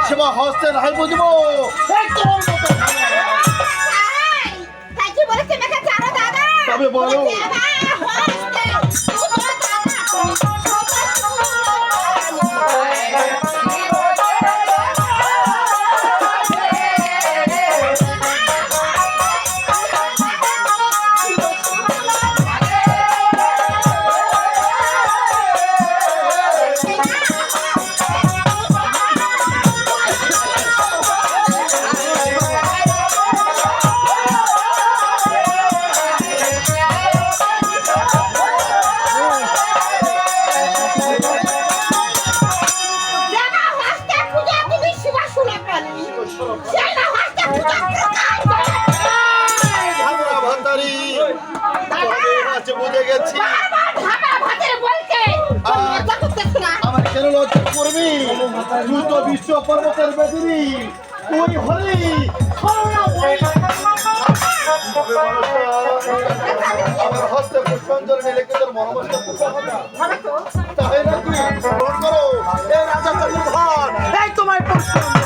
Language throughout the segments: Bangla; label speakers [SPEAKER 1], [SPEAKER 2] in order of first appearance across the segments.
[SPEAKER 1] সেবা হস্তে রাই বুঝব তবে বলো বুঝে গেছি আমার কেন লজ্জা করবি তুই তো বিশ্ব পর্বতের বেদিনী তুই হলি আমার হস্তে পুষ্পাঞ্জলি লিখে তোর মনোমস্ত তাই না তুই গ্রহণ করো এই রাজা চন্দ্রধর এই তোমায় পুষ্পাঞ্জলি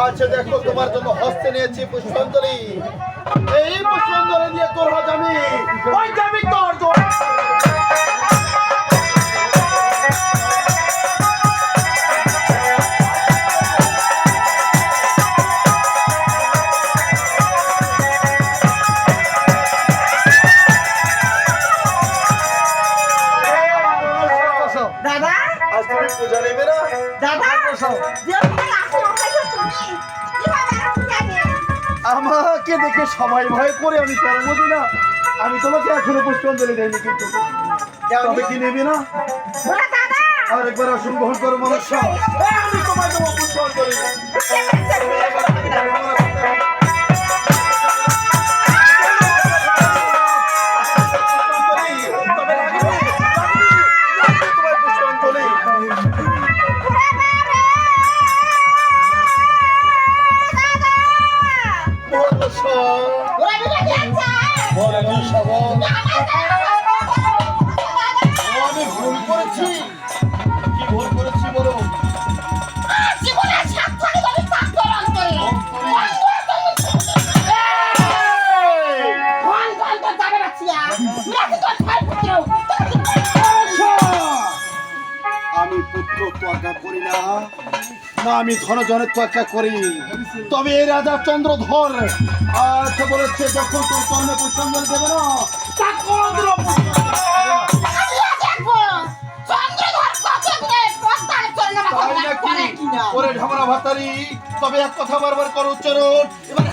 [SPEAKER 1] আচ্ছা দেখো তোমার জন্য হস্তে নিয়েছি পুষ্পাঞ্জলি এই পুষ্পাঞ্জলি দিয়ে তোর হাত আমি ওই যাবি তোর
[SPEAKER 2] দাদা
[SPEAKER 1] আজ তুমি পূজা নেবে না
[SPEAKER 2] দাদা
[SPEAKER 1] আমাকে দেখে সবাই ভয় করে আমি কেন বুঝি না আমি তোমাকে এখনো পুষ্পাঞ্জলি দেয়নি কিন্তু তবে কি নেবে না আর একবার আসন গ্রহণ করো মনুষ্য আমি তোমায় দেবো পুষ্পাঞ্জলি আমি ভুল করেছি কি ভুল করেছি বলো আমি পুত্র তোয়াক্কা করি না না আমি ধনজনের তোয়াক্কা করি তবে এই রাজা চন্দ্রধর আচ্ছা বলেছে যখন তোর কর্মে পুষ্পাঞ্জলি দেবে না ওরে ঢামরা ভাতারি তবে এক কথা বারবার করো উচ্চারণ এবার